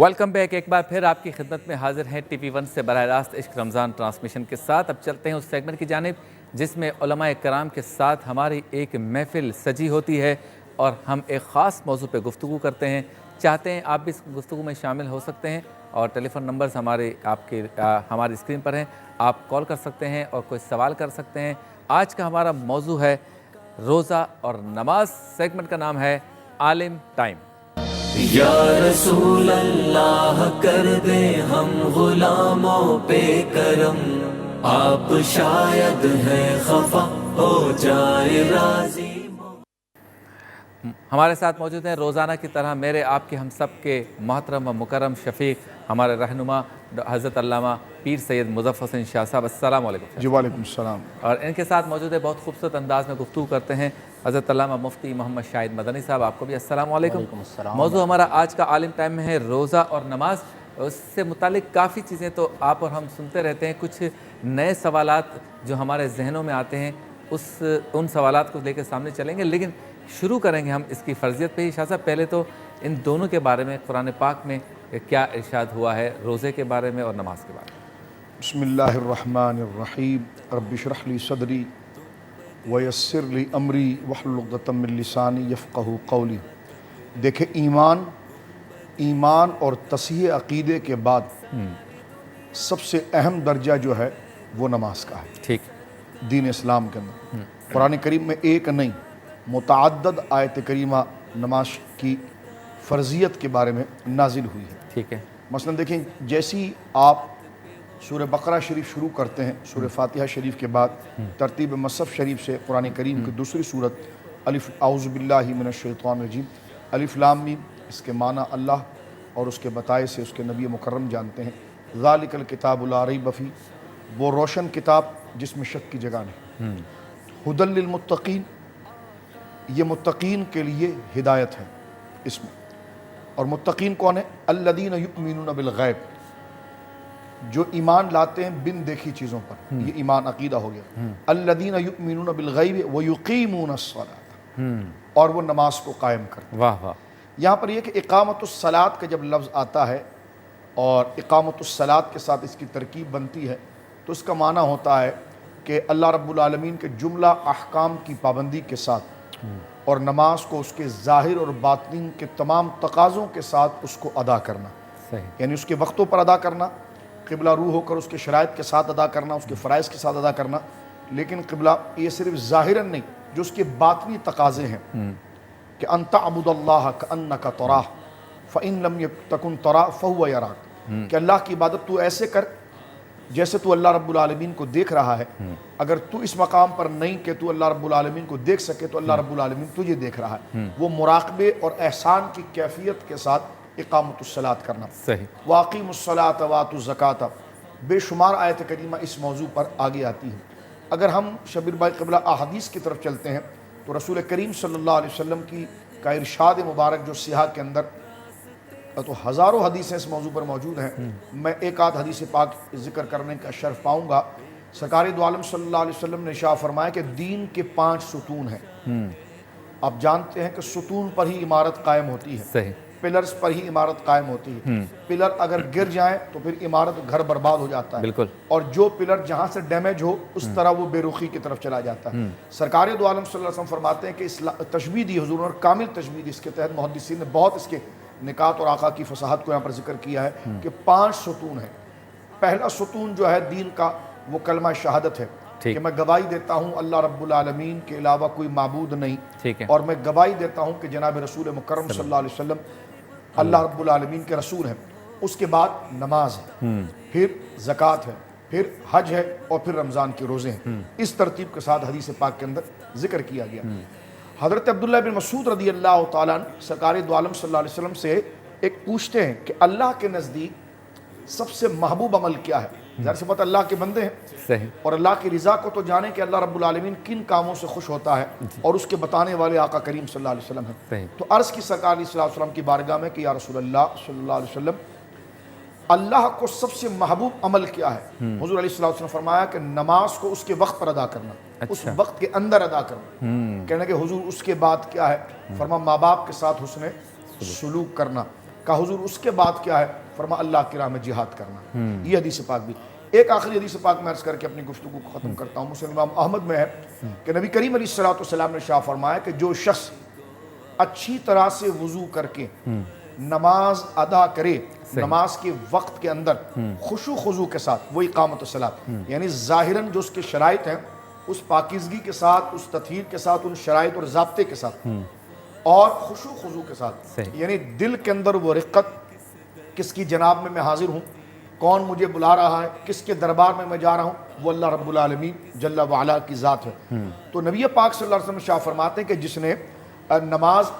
Welcome back, ایک بار پھر آپ کی خدمت میں حاضر ہیں ٹی وی 1 سے براہ راست عشق رمضان ٹرانسمیشن کے ساتھ۔ اب چلتے ہیں اس سیگمنٹ کی جانب جس میں علماء کرام کے ساتھ ہماری ایک محفل سجی ہوتی ہے اور ہم ایک خاص موضوع پہ گفتگو کرتے ہیں۔ چاہتے ہیں آپ بھی اس گفتگو میں شامل ہو سکتے ہیں اور ٹیلی فون نمبرز ہماری اسکرین پر ہیں، آپ کال کر سکتے ہیں اور کوئی سوال کر سکتے ہیں۔ آج کا ہمارا موضوع ہے روزہ اور نماز۔ سیگمنٹ کا نام ہے عالم ٹائم۔ یا رسول اللہ کر دے ہم غلاموں پہ کرم، آپ شاید ہیں خفا ہو جائے راضی۔ ہمارے ساتھ موجود ہیں روزانہ کی طرح میرے آپ کے ہم سب کے محترم و مکرم شفیق، ہمارے رہنما حضرت علامہ پیر سید مظفر حسین شاہ صاحب۔ السلام علیکم۔ جی وعلیکم السلام۔ اور ان کے ساتھ موجود ہے، بہت خوبصورت انداز میں گفتگو کرتے ہیں، حضرت علامہ مفتی محمد شاہد مدنی صاحب۔ آپ کو بھی السلام علیکم۔ موضوع ہمارا آج کا عالم ٹائم میں ہے روزہ اور نماز۔ اس سے متعلق کافی چیزیں تو آپ اور ہم سنتے رہتے ہیں، کچھ نئے سوالات جو ہمارے ذہنوں میں آتے ہیں ان سوالات کو لے کے سامنے چلیں گے، لیکن شروع کریں گے ہم اس کی فرضیت پہ ہی۔ شاہ صاحب، پہلے تو ان دونوں کے بارے میں قرآن پاک میں کیا ارشاد ہوا ہے، روزے کے بارے میں اور نماز کے بارے میں؟ بسم اللہ الرحمن الرحیم، رب اشرح لی صدری ویسر لی امری واحلل عقدۃ من لسانی یفقہوا قولی۔ دیکھیں، ایمان اور تصحیح عقیدے کے بعد سب سے اہم درجہ جو ہے وہ نماز کا ہے ٹھیک، دین اسلام کے اندر۔ قرآن کریم میں ایک نہیں متعدد آیت کریمہ نماز کی فرضیت کے بارے میں نازل ہوئی ہے۔ ٹھیک ہے۔ مثلا دیکھیں، جیسی آپ سورہ بقرہ شریف شروع کرتے ہیں، سورہ فاتحہ شریف کے بعد ترتیب مصحف شریف سے قرآن کریم کی دوسری سورت اعوذ باللہ من الشیطان الرجیم، الف لام میم، اس کے معنی اللہ اور اس کے بتائے سے اس کے نبی مکرم جانتے ہیں۔ ذالک الکتاب لا ریب فیہ، وہ روشن کتاب جس میں شک کی جگہ نہیں۔ ھدی للمتقین، یہ متقین کے لیے ہدایت ہے اس میں۔ اور متقین کون ہیں؟ الذین یؤمنون بالغیب، جو ایمان لاتے ہیں بن دیکھی چیزوں پر، یہ ایمان عقیدہ ہو گیا۔ الذین یؤمنون بالغیب ویقیمون الصلاۃ، اور وہ نماز کو قائم کرتے ہیں۔ واہ واہ۔ یہاں پر یہ کہ اقامت الصلاۃ کا جب لفظ آتا ہے اور اقامت الصلاۃ کے ساتھ اس کی ترکیب بنتی ہے تو اس کا معنی ہوتا ہے کہ اللہ رب العالمین کے جملہ احکام کی پابندی کے ساتھ اور نماز کو اس کے ظاہر اور باطن کے تمام تقاضوں کے ساتھ اس کو ادا کرنا، صحیح، یعنی اس کے وقتوں پر ادا کرنا، قبلہ رو ہو کر اس کے شرائط کے ساتھ ادا کرنا، اس کے فرائض کے ساتھ ادا کرنا۔ لیکن قبلہ یہ صرف ظاہراً نہیں، جو اس کے باطنی تقاضے ہیں کہ ان تعبد اللہ کأنک تراہ فإن لم تکن تراہ فہو یراک، کہ اللہ کی عبادت تو ایسے کر جیسے تو اللہ رب العالمین کو دیکھ رہا ہے۔ اگر تو اس مقام پر نہیں کہ تو اللہ رب العالمین کو دیکھ سکے تو اللہ رب العالمین تجھے دیکھ رہا ہے۔ وہ مراقبے اور احسان کی کیفیت کے ساتھ اقامت الصلاۃ کرنا۔ صحیح۔ واقیموا الصلاۃ وآتوا الزکاۃ، بے شمار آیت کریمہ اس موضوع پر آگے آتی ہیں۔ اگر ہم شبیر بھائی قبلہ احادیث کی طرف چلتے ہیں تو رسول کریم صلی اللہ علیہ وسلم کا ارشاد مبارک جو صحیح کے اندر تو ہزاروں حدیثیں اس موضوع پر موجود ہیں، میں ایک آدھ حدیث پاک ذکر کرنے کا شرف پاؤں گا۔ سرکار دو عالم صلی اللہ علیہ وسلم نے ارشاد فرمایا کہ دین کے 5 ستون ہیں۔ آپ جانتے ہیں کہ ستون پر ہی عمارت قائم ہوتی ہے، صحیح، پلرز پر ہی عمارت قائم ہوتی ہے۔ پلر اگر گر جائیں تو پھر عمارت گھر برباد ہو جاتا ہے، بالکل، اور جو پلر جہاں سے ڈیمیج ہو اس طرح وہ بے رخی کی طرف چلا جاتا ہے۔ سرکار دو عالم صلی اللہ علیہ وسلم فرماتے ہیں کہ تشبیہ دی حضور اور کامل تشبیہ دی، اس کے تحت محدثین نے بہت اس کے نکات اور آقا کی فصاحت کو یہاں پر ذکر کیا ہے کہ 5 ستون ہیں۔ پہلا ستون جو ہے دین کا وہ کلمہ شہادت ہے کہ میں گواہی دیتا ہوں اللہ رب العالمین کے علاوہ کوئی معبود نہیں، ٹھیک ہے، اور میں گواہی دیتا ہوں کہ جناب رسول مکرم صلی اللہ علیہ وسلم اللہ رب العالمین کے رسول ہیں۔ اس کے بعد نماز ہے، پھر زکوٰۃ ہے، پھر حج ہے، اور پھر رمضان کے روزے ہیں۔ اس ترتیب کے ساتھ حدیث پاک کے اندر ذکر کیا گیا۔ حضرت عبداللہ بن مسعود رضی اللہ تعالیٰ عنہ سرکار دو عالم صلی اللہ علیہ وسلم سے ایک پوچھتے ہیں کہ اللہ کے نزدیک سب سے محبوب عمل کیا ہے؟ ظاہر سی بات اللہ کے بندے ہیں، صحیح، اور اللہ کی رضا کو تو جانے کہ اللہ رب العالمین کن کاموں سے خوش ہوتا ہے، اور اس کے بتانے والے آقا کریم صلی اللہ علیہ وسلم ہیں۔ صحیح، تو عرض کی سرکار علیہ الصلوۃ والسلام کی بارگاہ میں کہ یا رسول اللہ صلی اللہ علیہ وسلم، اللہ کو سب سے محبوب عمل کیا ہے؟ حضور علیہ الصلوۃ والسلام فرمایا کہ نماز کو اس کے وقت پر ادا کرنا، اس وقت کے اندر ادا کرنا۔ کہنے کہ حضور اس کے بعد کیا ہے؟ فرما ماں باپ کے ساتھ حسن سلوک کرنا۔ کہا حضور اس کے بعد کیا ہے؟ فرما اللہ کی راہ میں جہاد کرنا. یہ حدیث پاک بھی. ایک آخری حدیث پاک میں عرض کر کے اپنی گفتگو کو ختم کرتا ہوں. مسلم امام احمد میں ہے کہ نبی کریم علیہ السلام نے ارشاد فرمایا کہ جو شخص اچھی طرح سے وضو کر کے نماز ادا کرے نماز کے وقت کے اندر خشوع خضوع کے ساتھ، وہ اقامت الصلاۃ، یعنی ظاہراً جو اس کے شرائط ہیں اس پاکیزگی کے ساتھ، اس تطہیر کے ساتھ، ان شرائط اور ضابطے کے ساتھ اور خشوع خضوع کے ساتھ، یعنی دل کے اندر وہ رقت، کس کی جناب میں حاضر ہوں، کون مجھے بلا رہا ہے، کس کے دربار میں جا رہا ہوں، وہ اللہ رب العالمین جل وعلا کی ذات ہے. تو نبی پاک صلی اللہ علیہ وسلم شاہ فرماتے ہیں کہ جس نے نماز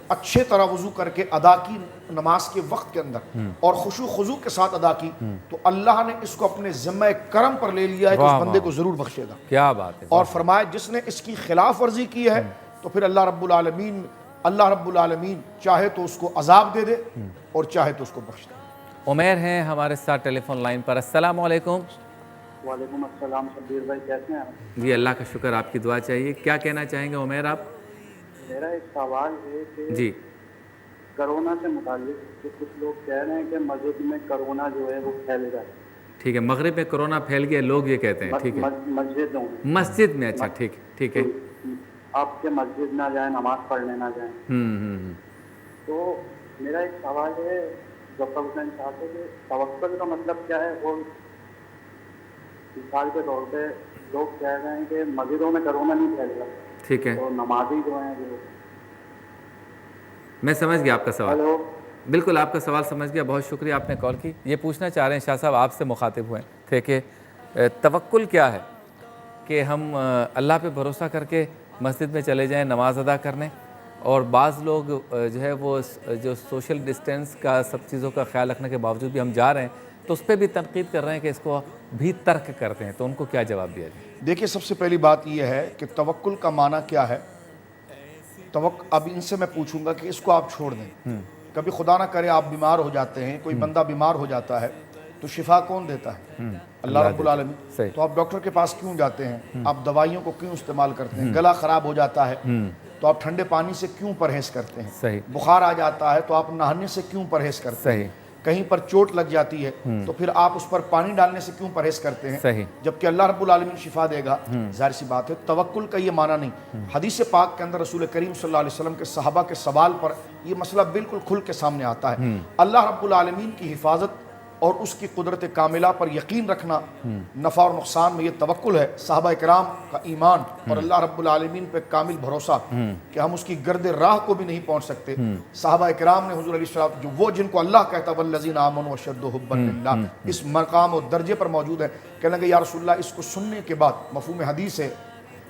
اچھے طرح وضو کر کے ادا کی نماز کے وقت کے اندر اور خشوع خضوع کے ساتھ ادا کی، تو اللہ نے اس کو اپنے ذمہ کرم پر لے لیا ہے کہ اس بندے کو ضرور بخشے گا. کیا بات ہے. اور فرمایا جس نے اس کی خلاف ورزی کی ہے تو پھر اللہ رب العالمین چاہے تو اس کو عذاب دے دے اور چاہے تو اس کو بخش دے. عمیر ہیں ہمارے ساتھ ٹیلی فون لائن پر. السلام علیکم. وعلیکم السلام. شبیر بھائی کیسے ہیں آپ؟ جی اللہ کا شکر. آپ کی دعا چاہیے. کیا کہنا چاہیں گے عمیر آپ؟ میرا ایک سوال ہے کہ جی کرونا سے متعلق کہ کچھ لوگ کہہ رہے ہیں کہ مسجد میں کرونا جو ہے وہ پھیل گیا. ٹھیک ہے. مغرب میں کرونا پھیل گیا لوگ یہ کہتے ہیں. ٹھیک ہے. مسجد میں. اچھا ٹھیک ہے. آپ کے مسجد نہ جائیں، نماز پڑھنے نہ جائیں. تو میرا ایک سوال ہے ڈاکٹر حسین صاحب سے کہ توکل کا مطلب کیا ہے؟ اور مثال کے طور پہ لوگ کہہ رہے ہیں کہ مسجدوں میں کرونا نہیں پھیل رہا. ٹھیک ہے. تو نمازی جو ہیں وہ. میں سمجھ گیا آپ کا سوال. بالکل آپ کا سوال سمجھ گیا. بہت شکریہ آپ نے کال کی. یہ پوچھنا چاہ رہے ہیں شاہ صاحب آپ سے مخاطب ہوئے تھے کہ توکل کیا ہے؟ کہ ہم اللہ پہ بھروسہ کر کے مسجد میں چلے جائیں نماز ادا کرنے، اور بعض لوگ جو ہے وہ جو سوشل ڈسٹینس کا سب چیزوں کا خیال رکھنے کے باوجود بھی ہم جا رہے ہیں تو اس پہ بھی تنقید کر رہے ہیں کہ اس کو بھی ترک کرتے ہیں. تو ان کو کیا جواب دیا جائے؟ دیکھیے سب سے پہلی بات یہ ہے کہ توکل کا معنی کیا ہے. اب ان سے میں پوچھوں گا کہ اس کو آپ چھوڑ دیں. کبھی خدا نہ کرے آپ بیمار ہو جاتے ہیں، کوئی بندہ بیمار ہو جاتا ہے تو شفا کون دیتا ہے؟ اللہ رب العالمین. تو آپ ڈاکٹر کے پاس کیوں جاتے ہیں؟ آپ دوائیوں کو کیوں استعمال کرتے ہیں؟ گلا خراب ہو جاتا ہے تو آپ ٹھنڈے پانی سے کیوں پرہیز کرتے ہیں؟ بخار آ جاتا ہے تو آپ نہانے سے کیوں پرہیز کرتے ہیں؟ کہیں پر چوٹ لگ جاتی ہے تو پھر آپ اس پر پانی ڈالنے سے کیوں پرہیز کرتے ہیں؟ جبکہ اللہ رب العالمین شفا دے گا. ظاہر سی بات ہے توکل کا یہ معنی نہیں. حدیث پاک کے اندر رسول کریم صلی اللہ علیہ وسلم کے صحابہ کے سوال پر یہ مسئلہ بالکل کھل کے سامنے آتا ہے. اللہ رب العالمین کی حفاظت اور اس کی قدرت کاملہ پر یقین رکھنا، نفع اور نقصان میں یہ توکل ہے. صحابہ کرام کا ایمان اور اللہ رب العالمین پہ کامل بھروسہ کہ ہم اس کی گرد راہ کو بھی نہیں پہنچ سکتے. صحابہ کرام نے حضور علیہ السلام جو وہ جن کو اللہ کہتا والذین آمنوا اشد حبا للہ، اس مقام اور درجے پر موجود ہے، کہنے لگے یا رسول اللہ اس کو سننے کے بعد مفہوم حدیث ہے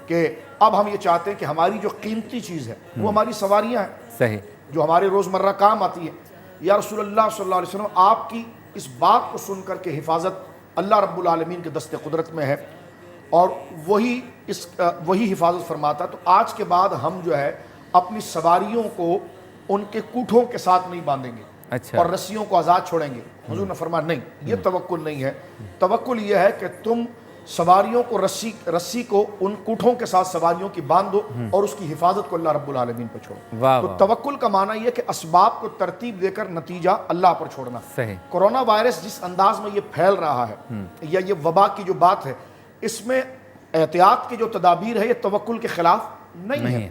کہ اب ہم یہ چاہتے ہیں کہ ہماری جو قیمتی چیز ہے وہ ہماری سواریاں ہیں جو ہمارے روزمرہ کام آتی ہے. یا رسول اللہ صلی اللہ علیہ وسلم آپ کی اس بات کو سن کر کے حفاظت اللہ رب العالمین کے دست قدرت میں ہے اور وہی حفاظت فرماتا. تو آج کے بعد ہم جو ہے اپنی سواریوں کو ان کے کوٹھوں کے ساتھ نہیں باندھیں گے اور رسیوں کو آزاد چھوڑیں گے. حضور نے فرمایا نہیں، یہ توکل نہیں ہے. توکل یہ ہے کہ تم سواریوں کو رسی کو ان کوٹھوں کے ساتھ سواریوں کی باندھ دو اور اس کی حفاظت کو اللہ رب العالمین پر چھوڑو. تو توکل کا معنی یہ کہ اسباب کو ترتیب دے کر نتیجہ اللہ پر چھوڑنا. کرونا وائرس جس انداز میں یہ پھیل رہا ہے یا یہ وبا کی جو بات ہے، اس میں احتیاط کی جو تدابیر ہے یہ توکل کے خلاف نہیں ہے.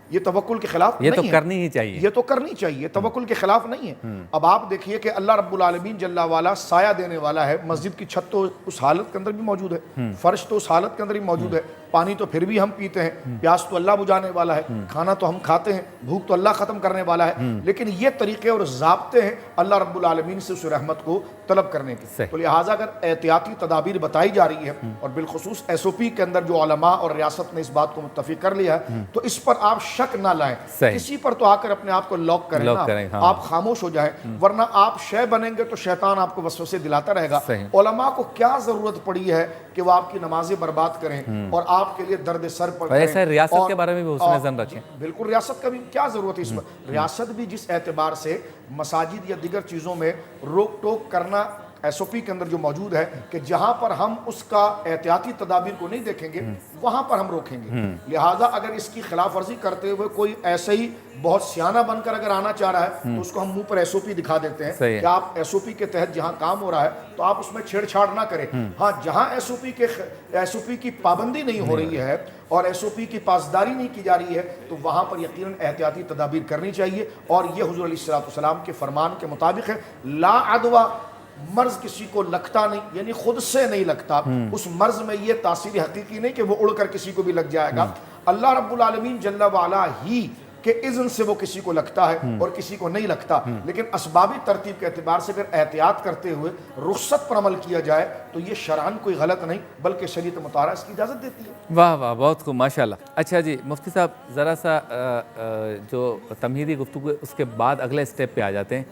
یہ توکل کے خلاف نہیں ہے. یہ تو کرنی ہی چاہیے. یہ تو کرنی چاہیے. توکل کے خلاف نہیں ہے. اب آپ دیکھیے کہ اللہ رب العالمین جل والا سایہ دینے والا ہے. مسجد کی چھت تو اس حالت کے اندر بھی موجود ہے، فرش تو اس حالت کے اندر بھی موجود ہے، پانی تو پھر بھی ہم پیتے ہیں، پیاس تو اللہ بجھانے والا ہے، کھانا تو ہم کھاتے ہیں، بھوک تو اللہ ختم کرنے والا ہے. لیکن یہ طریقے اور ضابطے ہیں اللہ رب العالمین سے اس رحمت کو طلب کرنے کے. تو لہٰذا اگر احتیاطی تدابیر بتائی جا رہی ہے اور بالخصوص ایس او پی کے اندر جو علماء اور ریاست نے اس بات کو متفق کر لیا ہے تو اس پر آپ شک نہ لائیں. کسی پر تو آ کر اپنے آپ کو لاک کریں نا، آپ خاموش ہو جائیں، ورنہ آپ شے بنیں گے تو شیطان آپ کو وسوسے دلاتا رہے گا. علماء کو کیا ضرورت پڑی ہے کہ وہ آپ کی نمازیں برباد کریں اور آپ کے لیے درد سر پر کریں. ایسے ریاست کے بارے میں بھی حسن ظن رکھیں. بالکل ریاست کا بھی کیا ضرورت ہے اس پر. ریاست بھی جس اعتبار سے مساجد یا دیگر چیزوں میں روک ٹوک کرنا SOP کے اندر جو موجود ہے کہ جہاں پر ہم اس کا احتیاطی تدابیر کو نہیں دیکھیں گے وہاں پر ہم روکیں گے. لہٰذا اگر اس کی خلاف ورزی کرتے ہوئے کوئی ایسے ہی بہت سیانہ بن کر اگر آنا چاہ رہا ہے تو اس کو ہم منہ پر SOP دکھا دیتے ہیں کہ آپ SOP کے تحت جہاں کام ہو رہا ہے تو آپ اس میں چھیڑ چھاڑ نہ کریں. ہاں جہاں SOP کی پابندی نہیں ہو رہی ہے اور SOP کی پاسداری نہیں کی جا رہی ہے تو وہاں پر یقیناً احتیاطی تدابیر کرنی چاہیے. اور یہ حضور علیہ السلام کے فرمان کے مطابق ہے لا عدوہ، مرض کسی کو لگتا نہیں، یعنی خود سے نہیں لگتا. اس مرض میں یہ تاثیر حقیقی نہیں کہ وہ اڑ کر کسی کو بھی لگ جائے گا. اللہ رب العالمین جل وعلا ہی کہ اذن سے وہ کسی کو لگتا ہے اور کسی کو نہیں لگتا. لیکن اسبابی ترتیب کے اعتبار سے اگر احتیاط کرتے ہوئے رخصت پر عمل کیا جائے تو یہ شرعاً کوئی غلط نہیں بلکہ شریعت مطالعہ اس کی اجازت دیتی ہے. واہ واہ، بہت خوب، ماشاءاللہ. اچھا جی مفتی صاحب، ذرا سا جو تمہیدی گفتگو اس کے بعد اگلے اسٹیپ پہ آ جاتے ہیں.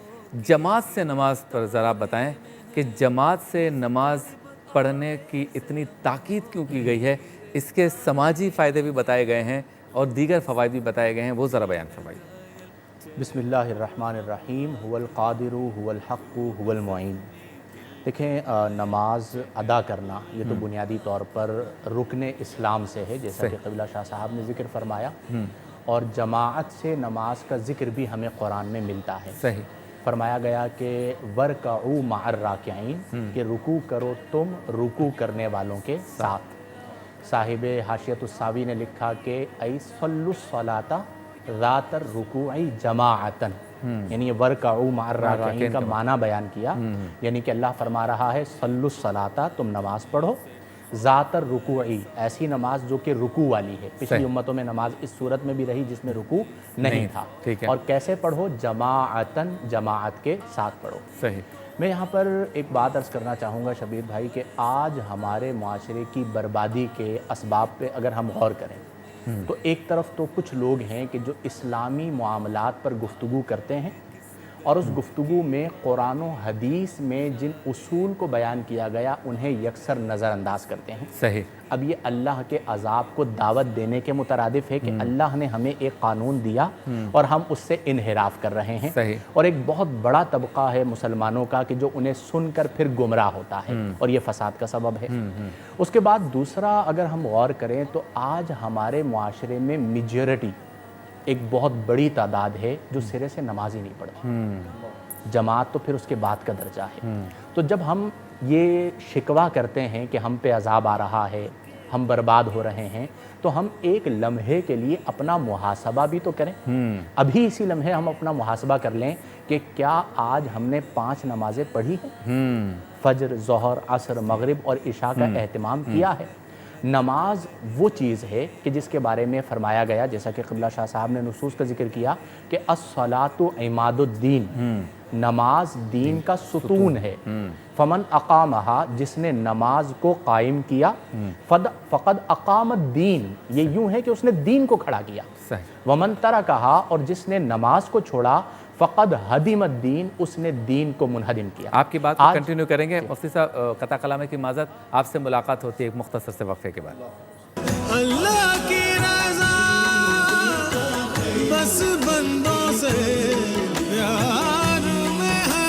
جماعت سے نماز پر ذرا بتائیں کہ جماعت سے نماز پڑھنے کی اتنی تاکید کیوں کی گئی ہے، اس کے سماجی فائدے بھی بتائے گئے ہیں اور دیگر فوائد بھی بتائے گئے ہیں، وہ ذرا بیان فرمائیے. بسم اللہ الرحمن الرحیم. هو القادر هو الحق هو المعین. دیکھیں نماز ادا کرنا یہ تو بنیادی طور پر رکن اسلام سے ہے، جیسا کہ قبلہ شاہ صاحب نے ذکر فرمایا. اور جماعت سے نماز کا ذکر بھی ہمیں قرآن میں ملتا ہے. صحیح فرمایا گیا کہ وَرْكَعُوا مَعَ الرَّاكِعِينَ کہ رکوع کرو تم رکوع کرنے والوں کے ساتھ. صاحب حاشیۃ الساوی نے لکھا کہ ای صلوا الصلاۃ ذات الرکوع جماعتاً، یعنی یہ وَرْكَعُوا مَعَ الرَّاكِعِينَ کا معنی بیان کیا. یعنی کہ اللہ فرما رہا ہے صلوا الصلاۃ، تم نماز پڑھو، ذات الرکوع، ایسی نماز جو کہ رکوع والی ہے. پچھلی امتوں میں نماز اس صورت میں بھی رہی جس میں رکوع نہیں تھا. اور کیسے پڑھو؟ جماعتاً، جماعت کے ساتھ پڑھو. صحیح. میں یہاں پر ایک بات عرض کرنا چاہوں گا شبیر بھائی کہ آج ہمارے معاشرے کی بربادی کے اسباب پہ اگر ہم غور کریں تو ایک طرف تو کچھ لوگ ہیں کہ جو اسلامی معاملات پر گفتگو کرتے ہیں اور اس گفتگو میں قرآن و حدیث میں جن اصول کو بیان کیا گیا انہیں یکسر نظر انداز کرتے ہیں. صحیح. اب یہ اللہ کے عذاب کو دعوت دینے کے مترادف ہے کہ اللہ نے ہمیں ایک قانون دیا اور ہم اس سے انحراف کر رہے ہیں. صحیح. اور ایک بہت بڑا طبقہ ہے مسلمانوں کا کہ جو انہیں سن کر پھر گمراہ ہوتا ہے اور یہ فساد کا سبب ہے. اس کے بعد دوسرا اگر ہم غور کریں تو آج ہمارے معاشرے میں میجورٹی ایک بہت بڑی تعداد ہے جو سرے سے نماز ہی نہیں پڑھتی. جماعت تو پھر اس کے بعد کا درجہ ہے. تو جب ہم یہ شکوہ کرتے ہیں کہ ہم پہ عذاب آ رہا ہے، ہم برباد ہو رہے ہیں، تو ہم ایک لمحے کے لیے اپنا محاسبہ بھی تو کریں. ابھی اسی لمحے ہم اپنا محاسبہ کر لیں کہ کیا آج ہم نے 5 نمازیں پڑھی ہیں، فجر، ظہر، عصر، مغرب اور عشاء کا اہتمام کیا ہے. نماز وہ چیز ہے کہ جس کے بارے میں فرمایا گیا، جیسا کہ قبلہ شاہ صاحب نے نصوص کا ذکر کیا کہ الصلاۃ عماد الدین، نماز دین کا ستون ہے. فمن اقامہا، جس نے نماز کو قائم کیا، فقد اقام الدین، یہ یوں ہے کہ اس نے دین کو کھڑا کیا. ومن ترکہا، اور جس نے نماز کو چھوڑا، فقد ہدم الدین، اس نے دین کو منہدم کیا. آپ کی بات کو کنٹینیو کریں گے مفتی صاحب. قطع کلامے کی معذرت، آپ سے ملاقات ہوتی ہے ایک مختصر سے وقفے کے بعد. اللہ کی رضا بس بندوں سے پیار میں ہے.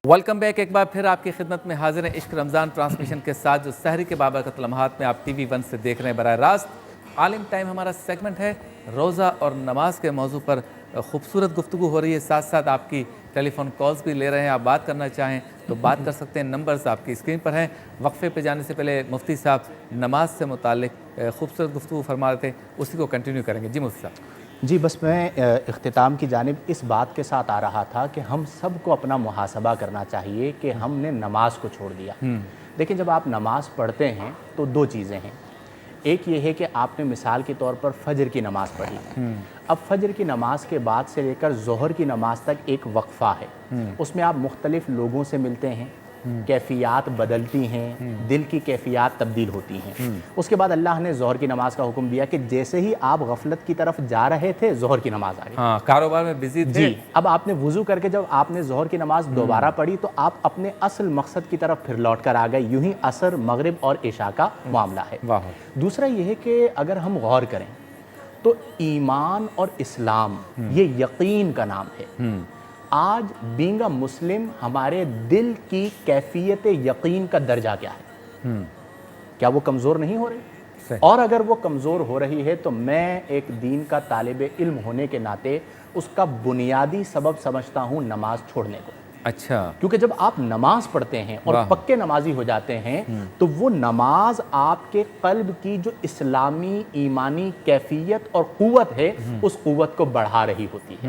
Welcome back. ایک بار پھر آپ کی خدمت میں حاضر ہیں عشق رمضان ٹرانسمیشن کے ساتھ، جو سحری کے بابرکت لمحات میں آپ TV 1 سے دیکھ رہے ہیں براہ راست. عالم ٹائم ہمارا سیگمنٹ ہے. روزہ اور نماز کے موضوع پر خوبصورت گفتگو ہو رہی ہے. ساتھ ساتھ آپ کی ٹیلی فون کالز بھی لے رہے ہیں. آپ بات کرنا چاہیں تو بات کر سکتے ہیں. نمبرز آپ کی اسکرین پر ہیں. وقفے پہ جانے سے پہلے مفتی صاحب نماز سے متعلق خوبصورت گفتگو فرما رہے تھے، اسی کو کنٹینیو کریں گے. جی مفتی صاحب. جی بس میں اختتام کی جانب اس بات کے ساتھ آ رہا تھا کہ ہم سب کو اپنا محاسبہ کرنا چاہیے کہ ہم نے نماز کو چھوڑ دیا. دیکھیں جب آپ نماز پڑھتے ہیں تو 2 چیزیں ہیں. ایک یہ ہے کہ آپ نے مثال کے طور پر فجر کی نماز پڑھی. اب فجر کی نماز کے بعد سے لے کر ظہر کی نماز تک ایک وقفہ ہے. اس میں آپ مختلف لوگوں سے ملتے ہیں، کیفیات بدلتی ہیں، دل کی کیفیات تبدیل ہوتی ہیں. اس کے بعد اللہ نے ظہر کی نماز کا حکم دیا کہ جیسے ہی آپ غفلت کی طرف جا رہے تھے ظہر کی نماز آ گئی. ہاں، کاروبار میں بزی تھے. جی اب آپ نے وضو کر کے جب آپ نے ظہر کی نماز دوبارہ پڑھی تو آپ اپنے اصل مقصد کی طرف پھر لوٹ کر آ گئے. یوں ہی عصر، مغرب اور عشاء کا معاملہ ہے. دوسرا یہ ہے کہ اگر ہم غور کریں تو ایمان اور اسلام یہ یقین کا نام ہے. آج بینگ اے مسلم ہمارے دل کی کیفیت یقین کا درجہ کیا ہے؟ کیا وہ کمزور نہیں ہو رہی؟ صحیح. اور اگر وہ کمزور ہو رہی ہے تو میں ایک دین کا طالب علم ہونے کے ناطے اس کا بنیادی سبب سمجھتا ہوں نماز چھوڑنے کو. اچھا. کیونکہ جب آپ نماز پڑھتے ہیں اور واہ. پکے نمازی ہو جاتے ہیں تو وہ نماز آپ کے قلب کی جو اسلامی ایمانی کیفیت اور قوت ہے اس قوت کو بڑھا رہی ہوتی ہے.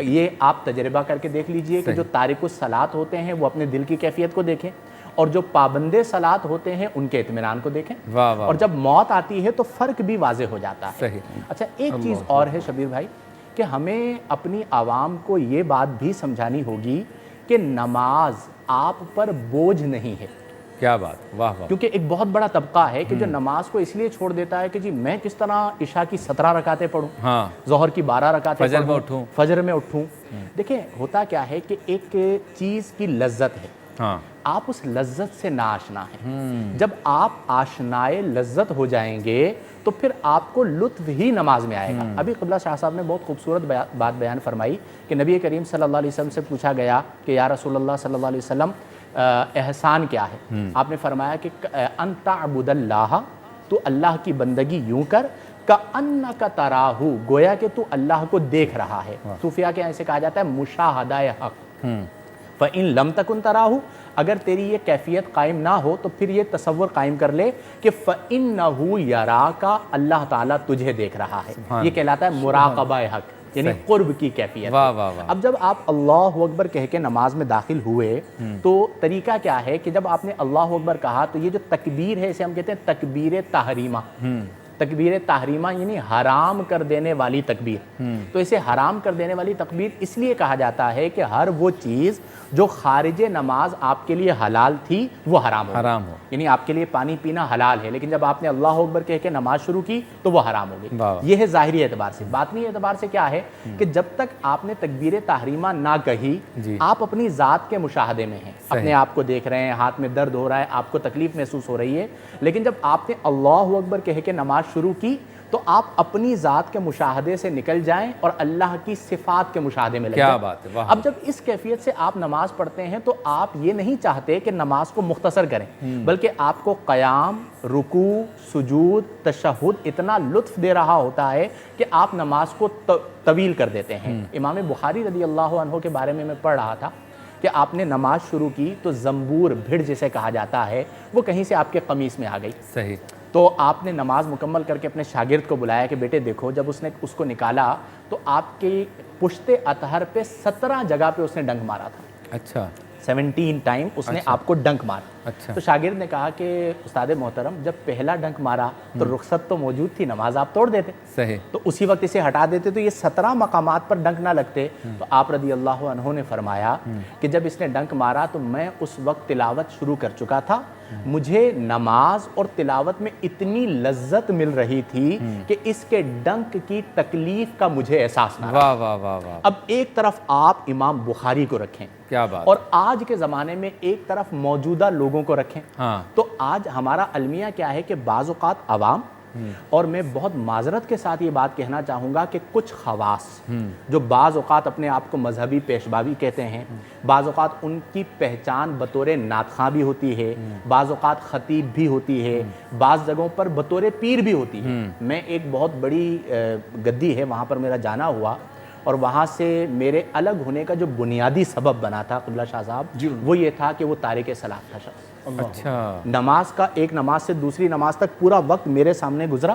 یہ آپ تجربہ کر کے دیکھ لیجئے کہ جو تارک الصلاۃ ہوتے ہیں وہ اپنے دل کی کیفیت کو دیکھیں اور جو پابند صلاۃ ہوتے ہیں ان کے اطمینان کو دیکھیں. واہ واہ. اور جب موت آتی ہے تو فرق بھی واضح ہو جاتا ہے. صحیح. اچھا ایک چیز اور ہے شبیر بھائی کہ ہمیں اپنی عوام کو یہ بات بھی سمجھانی ہوگی کہ نماز آپ پر بوجھ نہیں ہے. کیا بات. واہ واہ. کیونکہ ایک بہت بڑا طبقہ ہے کہ جو نماز کو اس لیے چھوڑ دیتا ہے کہ جی میں کس طرح عشاء کی 17 رکعتیں پڑھوں, ہاں. ظہر کی 12 رکعتیں فجر میں پڑھوں, اٹھوں. فجر میں اٹھوں. دیکھیں ہوتا کیا ہے کہ ایک چیز کی لذت ہے, ہاں. آپ اس لذت سے ناآشنا ہیں. جب آپ آشنائے لذت ہو جائیں گے تو پھر آپ کو لطف ہی نماز میں آئے گا. ابھی قبلہ شاہ صاحب نے بہت خوبصورت بات بیان فرمائی کہ نبی کریم صلی اللہ علیہ وسلم سے پوچھا گیا کہ یا رسول اللہ صلی اللہ علیہ وسلم احسان کیا ہے؟ آپ نے فرمایا کہ ان تعبد اللہ, تو اللہ کی بندگی یوں کر کأنک تراہ, گویا کہ تو اللہ کو دیکھ رہا ہے. صوفیاء کے ایسے کہا جاتا ہے مشاہدہ حق. فَإِن لَمْ تَكُنْ تَرَاهُ, اگر تیری یہ کیفیت قائم نہ ہو تو پھر یہ تصور قائم کر لے کہ فَإِنَّهُ يَرَاكَ, اللہ تعالیٰ تجھے دیکھ رہا ہے. یہ کہلاتا ہے مراقبہ حق, یعنی قرب کی کیفیت. واہ واہ واہ. اب جب آپ اللہ اکبر کہہ کے نماز میں داخل ہوئے تو طریقہ کیا ہے کہ جب آپ نے اللہ اکبر کہا تو یہ جو تکبیر ہے اسے ہم کہتے ہیں تکبیر تحریمہ. تکبیر تحریمہ یعنی حرام کر دینے والی تکبیر. تو اسے حرام کر دینے والی تکبیر اس لیے کہا جاتا ہے کہ ہر وہ چیز جو خارج نماز آپ کے لیے حلال تھی وہ حرام ہو. یعنی آپ کے لیے پانی پینا حلال ہے لیکن جب آپ نے اللہ اکبر کہہ کے نماز شروع کی تو وہ حرام ہو گئی. یہ ہے ظاہری اعتبار سے. باطنی اعتبار سے کیا ہے کہ جب تک آپ نے تکبیر تحریمہ نہ کہی آپ اپنی ذات کے مشاہدے میں ہیں, اپنے آپ کو دیکھ رہے ہیں, ہاتھ میں درد ہو رہا ہے, آپ کو تکلیف محسوس ہو رہی ہے. لیکن جب آپ نے اللہ اکبر کہہ کے نماز شروع کی تو آپ اپنی ذات کے مشاہدے سے نکل جائیں اور اللہ کی صفات کے مشاہدے میں لگ جائیں. کیا بات ہے. اب جب اس کیفیت سے آپ نماز پڑھتے ہیں تو آپ یہ نہیں چاہتے کہ نماز کو مختصر کریں بلکہ آپ کو قیام, رکوع, سجود, تشہد اتنا لطف دے رہا ہوتا ہے کہ آپ نماز کو طویل کر دیتے ہیں. امام بخاری رضی اللہ عنہ کے بارے میں پڑھ رہا تھا کہ آپ نے نماز شروع کی تو زنبور, بھڑ جسے کہا جاتا ہے, وہ کہیں سے آپ کے قمیص میں آ گئی. صحیح. تو آپ نے نماز مکمل کر کے اپنے شاگرد کو بلایا کہ بیٹے دیکھو, جب اس نے اس کو نکالا تو آپ کی پشت اطہر پہ 17 جگہ پہ اس نے ڈنک مارا تھا. اچھا. 17 ٹائم اس نے آپ کو ڈنک مارا. اچھا. تو شاگرد نے کہا کہ استاد محترم جب پہلا ڈنک مارا تو رخصت تو موجود تھی, نماز آپ توڑ دیتے. صحیح. تو اسی وقت اسے ہٹا دیتے تو یہ 17 مقامات پر ڈنک نہ لگتے. تو آپ رضی اللہ عنہ نے فرمایا کہ جب اس نے ڈنک مارا تو میں اس وقت تلاوت شروع کر چکا تھا, مجھے نماز اور تلاوت میں اتنی لذت مل رہی تھی کہ اس کے ڈنک کی تکلیف کا مجھے احساس نہ رہا. واہ واہ واہ واہ. اب ایک طرف آپ امام بخاری کو رکھیں, کیا بات. اور آج کے زمانے میں ایک طرف موجودہ لوگوں کو رکھیں. ہاں. تو آج ہمارا المیہ کیا ہے کہ بعض اوقات عوام, اور میں بہت معذرت کے ساتھ یہ بات کہنا چاہوں گا کہ کچھ خواص جو بعض اوقات اپنے آپ کو مذہبی پیشوائی کہتے ہیں, بعض اوقات ان کی پہچان بطور نعت خواں بھی ہوتی ہے, بعض اوقات خطیب بھی ہوتی ہے, بعض جگہوں پر بطور پیر بھی ہوتی ہے. میں ایک بہت بڑی گدی ہے وہاں پر میرا جانا ہوا اور وہاں سے میرے الگ ہونے کا جو بنیادی سبب بنا تھا قبلہ شاہ صاحب, وہ یہ تھا کہ وہ تارک صلاۃ تھا شخص. اچھا. نماز کا ایک نماز سے دوسری نماز تک پورا وقت میرے سامنے گزرا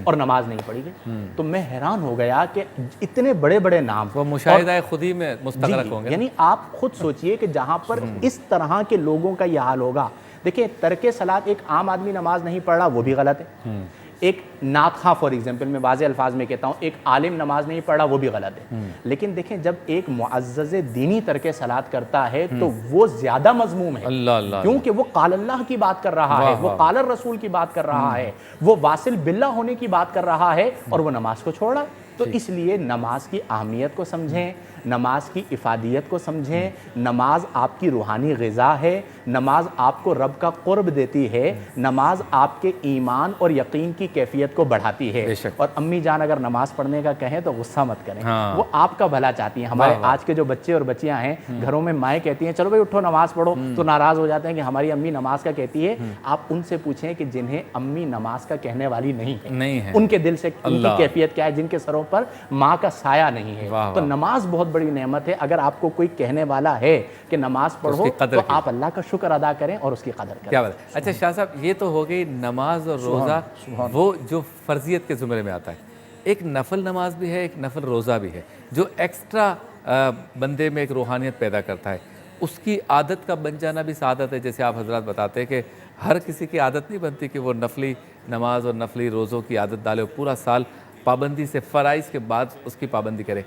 اور نماز نہیں پڑھی گئی. تو میں حیران ہو گیا کہ اتنے بڑے بڑے نام, وہ مشاہدہ خودی میں مستغرق ہوں گے. یعنی آپ خود سوچئے کہ جہاں پر اس طرح کے لوگوں کا یہ حال ہوگا. دیکھیں ترک صلاۃ, ایک عام آدمی نماز نہیں پڑھ رہا وہ بھی غلط ہے. ایک نعت خواں فار ایگزامپل, میں واضح الفاظ میں کہتا ہوں, ایک عالم نماز نہیں پڑھ رہا وہ بھی غلط ہے. لیکن دیکھیں جب ایک معزز دینی ترک صلاۃ کرتا ہے تو وہ زیادہ مذموم ہے. اللہ اللہ. کیونکہ وہ قال اللہ کی بات کر رہا ہے, وہ قال الرسول کی بات کر رہا ہے, وہ واصل باللہ ہونے کی بات کر رہا ہے اور وہ نماز کو چھوڑ رہا ہے. تو اس لیے نماز کی اہمیت کو سمجھیں, نماز کی افادیت کو سمجھیں. نماز آپ کی روحانی غذا ہے, نماز آپ کو رب کا قرب دیتی ہے، نماز آپ کے ایمان اور یقین کی کیفیت کو بڑھاتی ہے۔ بے شک۔ اور امی جان اگر نماز پڑھنے کا کہیں تو غصہ مت کریں، ہاں۔ وہ آپ کا بھلا چاہتی ہیں۔ ہمارے آج کے جو بچے اور بچیاں ہیں، گھروں میں مائیں کہتی ہیں چلو بھائی اٹھو نماز پڑھو، تو ناراض ہو جاتے ہیں کہ ہماری امی نماز کا کہتی ہے۔ آپ ان سے پوچھیں کہ جنہیں امی نماز کا کہنے والی نہیں ہے، ان کے دل سے ان کی کیفیت کیا ہے، جن کے سروں پر ماں کا سایہ نہیں ہے۔ تو نماز بہت بڑی نعمت ہے۔ اگر آپ کو کوئی کہنے والا ہے کہ نماز پڑھو تو آپ اللہ کا شکر ادا کریں اور اس کی قدر کریں۔ کیا بات ہے۔ اچھا شاہ صاحب، یہ تو ہو گئی نماز اور روزہ، وہ جو فرضیت کے زمرے میں آتا ہے۔ ایک نفل نماز بھی ہے، ایک نفل روزہ بھی ہے، جو ایکسٹرا بندے میں ایک روحانیت پیدا کرتا ہے۔ اس کی عادت کا بن جانا بھی سعادت ہے۔ جیسے آپ حضرات بتاتے ہیں کہ ہر کسی کی عادت نہیں بنتی کہ وہ نفلی نماز اور نفلی روزوں کی عادت ڈالے، پورا سال پابندی سے فرائض کے بعد اس کی پابندی کرے۔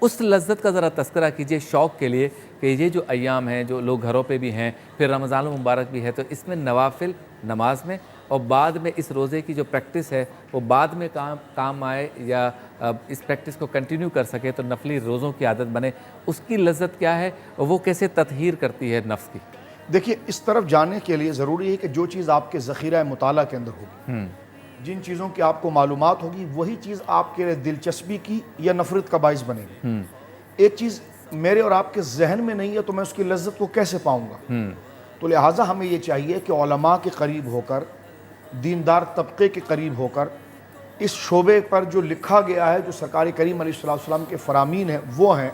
اس لذت کا ذرا تذکرہ کیجئے شوق کے لیے کہ یہ جو ایام ہیں، جو لوگ گھروں پہ بھی ہیں، پھر رمضان المبارک بھی ہے، تو اس میں نوافل نماز میں اور بعد میں اس روزے کی جو پریکٹس ہے وہ بعد میں کام آئے یا اس پریکٹس کو کنٹینیو کر سکے تو نفلی روزوں کی عادت بنے، اس کی لذت کیا ہے اور وہ کیسے تطہیر کرتی ہے نفس کی؟ دیکھیے، اس طرف جانے کے لیے ضروری ہے کہ جو چیز آپ کے ذخیرہ مطالعہ کے اندر ہوگی، جن چیزوں کی آپ کو معلومات ہوگی، وہی چیز آپ کے لیے دلچسپی کی یا نفرت کا باعث بنے گی۔ ایک چیز میرے اور آپ کے ذہن میں نہیں ہے تو میں اس کی لذت کو کیسے پاؤں گا؟ تو لہٰذا ہمیں یہ چاہیے کہ علماء کے قریب ہو کر، دیندار طبقے کے قریب ہو کر، اس شعبے پر جو لکھا گیا ہے، جو سرکار کریم علیہ السلام کے فرامین ہیں وہ ہیں،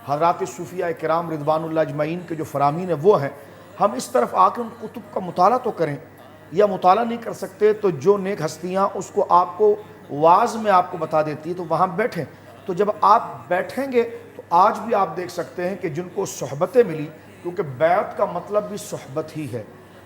حضرات صوفیہ کرام رضوان اللہ اجمعین کے جو فرامین ہیں وہ ہیں، ہم اس طرف آ کے ان کتب کا مطالعہ تو کریں، یا مطالعہ نہیں کر سکتے تو جو نیک ہستیاں اس کو آپ کو واعظ میں آپ کو بتا دیتی ہے تو وہاں بیٹھیں۔ تو جب آپ بیٹھیں گے تو آج بھی آپ دیکھ سکتے ہیں کہ جن کو صحبتیں ملی، کیونکہ بیعت کا مطلب بھی صحبت ہی ہے،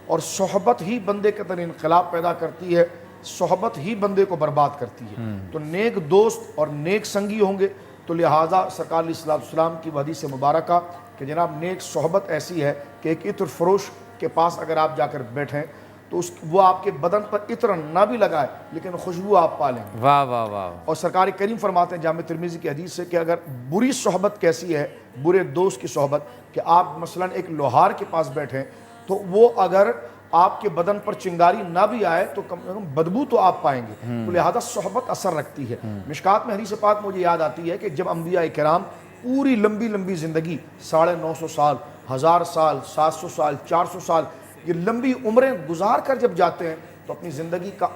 اور صحبت ہی بندے کے اندر انقلاب پیدا کرتی ہے، صحبت ہی بندے کو برباد کرتی ہے۔ تو نیک دوست اور نیک سنگی ہوں گے، تو لہٰذا سرکار علیہ السلام کی حدیث مبارکہ کہ جناب نیک صحبت ایسی ہے کہ ایک عطر فروش کے پاس اگر آپ جا کر بیٹھیں تو وہ آپ کے بدن پر عطر نہ بھی لگائے لیکن خوشبو آپ پالیں گے۔ واہ واہ واہ۔ اور سرکار کریم فرماتے ہیں جامع ترمذی کی حدیث سے کہ اگر بری صحبت کیسی ہے، برے دوست کی صحبت، کہ آپ مثلا ایک لوہار کے پاس بیٹھیں تو وہ اگر آپ کے بدن پر چنگاری نہ بھی آئے تو کم از کم بدبو تو آپ پائیں گے۔ تو لہذا صحبت اثر رکھتی ہے۔ مشکات میں حدیث پاک مجھے یاد آتی ہے کہ جب انبیاء کرام پوری لمبی لمبی زندگی 950 سال، 1000 سال، 700 سال، 400 سال، یہ لمبی عمریں گزار کر جب جاتے ہیں تو اپنی زندگی کا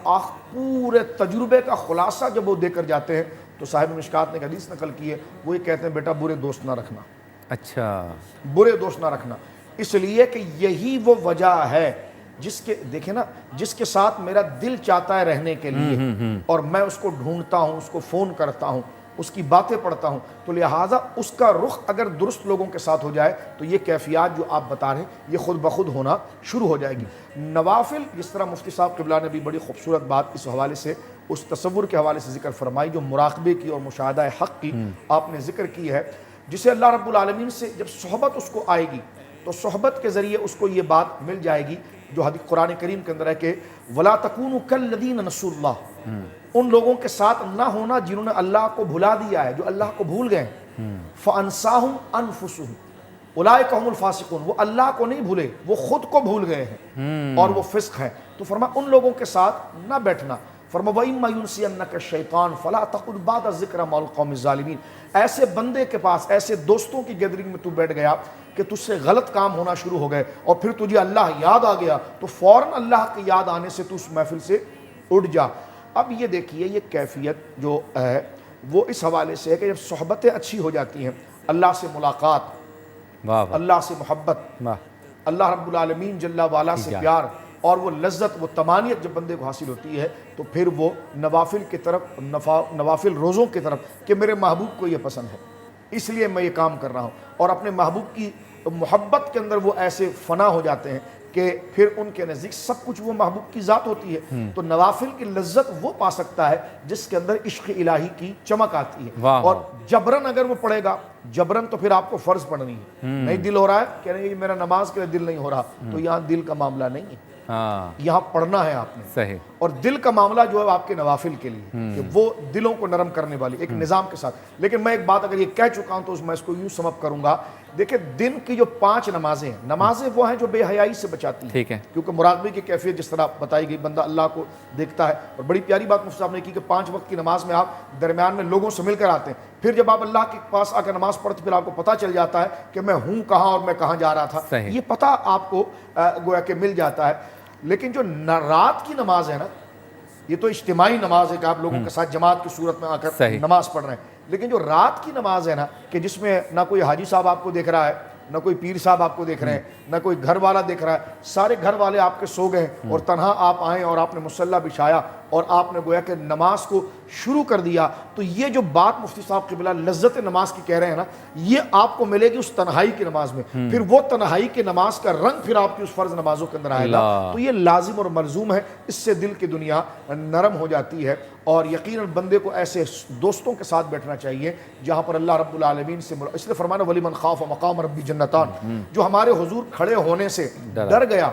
پورے تجربے کا خلاصہ جب وہ دے کر جاتے ہیں تو صاحب مشکات نے ایک حدیث نقل کی ہے، وہ یہ کہتے ہیں بیٹا برے دوست نہ رکھنا۔ اچھا، برے دوست نہ رکھنا، اس لیے کہ یہی وہ وجہ ہے جس کے دیکھیں نا، جس کے ساتھ میرا دل چاہتا ہے رہنے کے لیے اور میں اس کو ڈھونڈتا ہوں، اس کو فون کرتا ہوں، اس کی باتیں پڑھتا ہوں، تو لہٰذا اس کا رخ اگر درست لوگوں کے ساتھ ہو جائے تو یہ کیفیات جو آپ بتا رہے ہیں یہ خود بخود ہونا شروع ہو جائے گی۔ نوافل، جس طرح مفتی صاحب قبلہ نے بھی بڑی خوبصورت بات اس حوالے سے، اس تصور کے حوالے سے ذکر فرمائی جو مراقبے کی اور مشاہدہ حق کی آپ نے ذکر کی ہے، جسے اللہ رب العالمین سے جب صحبت اس کو آئے گی تو صحبت کے ذریعے اس کو یہ بات مل جائے گی جو حدیث قرآن کریم کے اندر ہے کہ وَلَا تَكُونُوا كَالَّذِينَ نَسُوا اللَّهَ، ان لوگوں کے ساتھ نہ ہونا جنہوں نے اللہ کو بھلا دیا ہے، جو اللہ کو بھول گئے ہیں، فَأَنْسَاهُمْ أَنفُسُهُمْ اولئک هم الفاسقون، وہ اللہ کو نہیں بھولے، وہ خود کو بھول گئے ہیں اور وہ فسق ہے۔ تو فرمایا ان لوگوں کے ساتھ نہ بیٹھنا۔ فرمایا وَإِمَّا يُنْسِيَنَّكَ الشَّيْطَانُ فَلَا تَقْعُدْ بَعْدَ الذِّكْرِ مَعَ الْقَوْمِ الظَّالِمِينَ، ایسے بندے کے پاس، ایسے دوستوں کی گیدرنگ میں تو بیٹھ گیا کہ تجھ سے غلط کام ہونا شروع ہو گئے اور پھر تجھے اللہ یاد آ گیا تو فوراً اللہ کی یاد آنے سے تو اس محفل سے اٹھ جا۔ اب یہ دیکھیے یہ کیفیت جو ہے وہ اس حوالے سے ہے کہ جب صحبتیں اچھی ہو جاتی ہیں، اللہ سے ملاقات، اللہ سے محبت، اللہ رب العالمین جل وعلا سے پیار اور وہ لذت، وہ طمانیت جب بندے کو حاصل ہوتی ہے تو پھر وہ نوافل کی طرف، نوافل روزوں کی طرف کہ میرے محبوب کو یہ پسند ہے اس لیے میں یہ کام کر رہا ہوں، اور اپنے محبوب کی محبت کے اندر وہ ایسے فنا ہو جاتے ہیں کہ پھر ان کے نزدیک سب کچھ وہ محبوب کی ذات ہوتی ہے۔ تو نوافل کی لذت وہ پا سکتا ہے جس کے اندر عشق الہی کی چمک آتی ہے، اور جبرن اگر وہ پڑھے گا، جبرن تو پھر آپ کو فرض پڑھنی ہے، نہیں دل ہو رہا ہے کہہ رہے ہیں میرا نماز کے لیے دل نہیں ہو رہا، تو یہاں دل کا معاملہ نہیں ہے، یہاں پڑھنا ہے آپ نے۔ صحیح۔ اور دل کا معاملہ جو ہے آپ کے نوافل کے لیے کہ وہ دلوں کو نرم کرنے والی ایک نظام کے ساتھ. لیکن میں ایک بات اگر یہ کہہ چکا ہوں تو میں اس کو یوں سم اپ کروں گا. دیکھیں دن کی جو 5 نمازیں ہیں, نمازیں وہ ہیں جو بے حیائی سے بچاتی ہیں, ٹھیک ہے, کیونکہ مراقبے کی کیفیت جس طرح بتائی گئی, بندہ اللہ کو دیکھتا ہے. اور بڑی پیاری بات مفتی صاحب نے کی کہ 5 وقت کی نماز میں آپ درمیان میں لوگوں سے مل کر آتے ہیں, پھر جب آپ اللہ کے پاس آ کر نماز پڑھتے پھر آپ کو پتہ چل جاتا ہے کہ میں ہوں کہاں اور میں کہاں جا رہا تھا. یہ پتہ آپ کو گویا کہ مل جاتا ہے. لیکن جو رات کی نماز ہے نا, یہ تو اجتماعی نماز ہے کہ آپ لوگوں کے ساتھ جماعت کی صورت میں آ کر نماز پڑھ رہے ہیں. لیکن جو رات کی نماز ہے نا, کہ جس میں نہ کوئی حاجی صاحب آپ کو دیکھ رہا ہے, نہ کوئی پیر صاحب آپ کو دیکھ رہے ہیں, نہ کوئی گھر والا دیکھ رہا ہے, سارے گھر والے آپ کے سو گئے ہیں اور تنہا آپ آئیں اور آپ نے مصلی بچھایا اور آپ نے گویا کہ نماز کو شروع کر دیا. تو یہ جو بات مفتی صاحب قبلہ لذت نماز کی کہہ رہے ہیں نا, یہ آپ کو ملے گی اس تنہائی کی نماز میں. پھر وہ تنہائی کی نماز کا رنگ پھر آپ کی اس فرض نمازوں کے اندر آئے گا. تو یہ لازم اور ملزوم ہے, اس سے دل کی دنیا نرم ہو جاتی ہے. اور یقیناً بندے کو ایسے دوستوں کے ساتھ بیٹھنا چاہیے جہاں پر اللہ رب العالمین سے اس لیے فرمانا وَلِمَنْ خَافَ مَقَامَ رَبِّهِ جَنَّتَانِ, جو ہمارے حضور کھڑے ہونے سے ڈر گیا,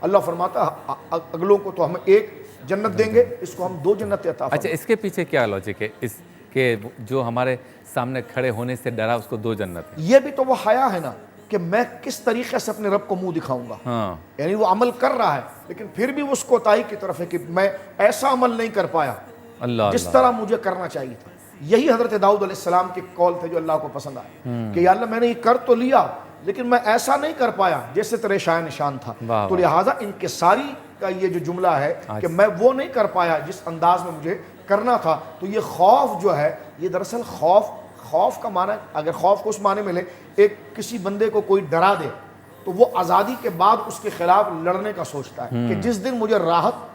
اللہ فرماتا اگلوں کو تو ہم ایک جنت دیں گے, اس کو ہم 2 جنت عطا فرمائیں. اچھا, اس کے پیچھے کیا لاجک ہے اس کہ جو ہمارے سامنے کھڑے ہونے سے ڈرا اس کو 2 جنت ہے؟ یہ بھی تو وہ حیا ہے نا کہ میں کس طریقے سے اپنے رب کو منہ دکھاؤں گا. یعنی وہ عمل کر رہا ہے لیکن پھر بھی اس کوتاہی کی طرف ہے کہ میں ایسا عمل نہیں کر پایا جس طرح مجھے کرنا چاہیے تھا. یہی حضرت داؤد علیہ السلام کے قول تھے جو اللہ کو پسند آئے کہ یا اللہ میں نے یہ کر تو لیا لیکن میں ایسا نہیں کر پایا جیسے تیرے شاہ نشان تھا. تو لہٰذا انکساری کا یہ جو جملہ ہے کہ میں وہ نہیں کر پایا جس انداز میں مجھے کرنا تھا. تو یہ خوف جو ہے, یہ دراصل خوف کا معنی, اگر خوف کو اس معنی میں لیں, ایک کسی بندے کو کوئی ڈرا دے تو وہ آزادی کے بعد اس کے خلاف لڑنے کا سوچتا ہے کہ جس دن مجھے راحت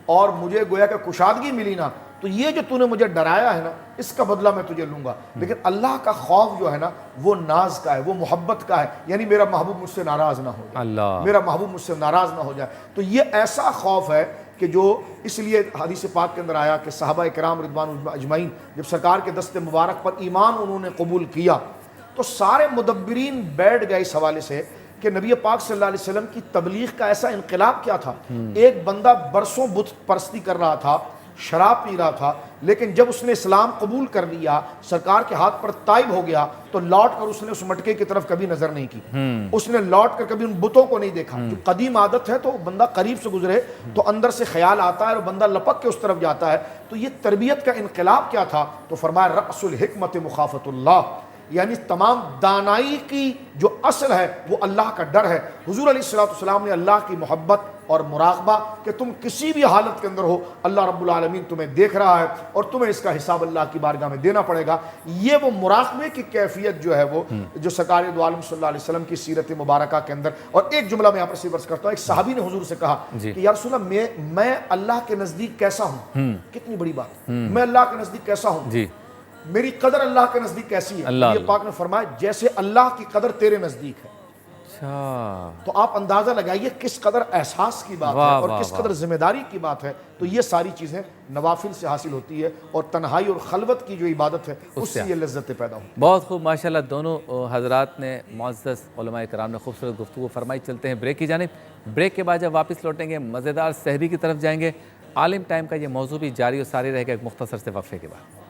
اور مجھے گویا کہ کشادگی ملی نا, تو یہ جو تو نے مجھے ڈرایا ہے نا, اس کا بدلہ میں تجھے لوں گا. لیکن اللہ کا خوف جو ہے نا وہ ناز کا ہے, وہ محبت کا ہے, یعنی میرا محبوب مجھ سے ناراض نہ ہو جائے, میرا محبوب مجھ سے ناراض نہ ہو جائے. تو یہ ایسا خوف ہے کہ جو اس لیے حدیث پاک کے اندر آیا کہ صحابہ کرام رضوان اجمعین جب سرکار کے دست مبارک پر ایمان انہوں نے قبول کیا تو سارے مدبرین بیٹھ گئے اس حوالے سے کہ نبی پاک صلی اللہ علیہ وسلم کی تبلیغ کا ایسا انقلاب کیا تھا. ایک بندہ برسوں بت پرستی کر رہا تھا, شراب پی رہا تھا, لیکن جب اس نے اسلام قبول کر لیا, سرکار کے ہاتھ پر تائب ہو گیا, تو لوٹ کر اس نے اس مٹکے کی طرف کبھی نظر نہیں کی. اس نے لوٹ کر کبھی ان بتوں کو نہیں دیکھا. جو قدیم عادت ہے تو بندہ قریب سے گزرے تو اندر سے خیال آتا ہے اور بندہ لپک کے اس طرف جاتا ہے. تو یہ تربیت کا انقلاب کیا تھا؟ تو فرمایا رأس الحکمت مخافت اللہ, یعنی تمام دانائی کی جو اصل ہے وہ اللہ کا ڈر ہے. حضور علیہ السلام نے اللہ کی محبت اور مراقبہ کہ تم کسی بھی حالت کے اندر ہو اللہ رب العالمین تمہیں دیکھ رہا ہے اور تمہیں اس کا حساب اللہ کی بارگاہ میں دینا پڑے گا. یہ وہ مراقبے کی کیفیت جو ہے وہ جو سرکار دو عالم صلی اللہ علیہ وسلم کی سیرت مبارکہ کے اندر. اور ایک جملہ میں یہاں پر عرض کرتا ہوں, ایک صحابی نے حضور سے کہا کہ یا رسول اللہ میں اللہ کے نزدیک کیسا ہوں. کتنی بڑی بات, میں اللہ کے نزدیک کیسا ہوں, میری قدر اللہ کے نزدیک کیسی ہے. نبی پاک نے فرمایا جیسے اللہ کی قدر تیرے نزدیک ہے. تو آپ اندازہ لگائیے کس قدر احساس کی بات ہے اور کس قدر ذمہ داری کی بات ہے. تو یہ ساری چیزیں نوافل سے حاصل ہوتی ہے اور تنہائی اور خلوت کی جو عبادت ہے اس سے یہ لذتیں پیدا ہوتی ہیں. بہت خوب, ماشاءاللہ دونوں حضرات نے, معزز علماء کرام نے خوبصورت گفتگو فرمائی. چلتے ہیں بریک کی جانب. بریک کے بعد جب واپس لوٹیں گے مزیدار سحری کی طرف جائیں گے. عالم ٹائم کا یہ موضوع بھی جاری و ساری رہے گا ایک مختصر سے وقفے کے بعد.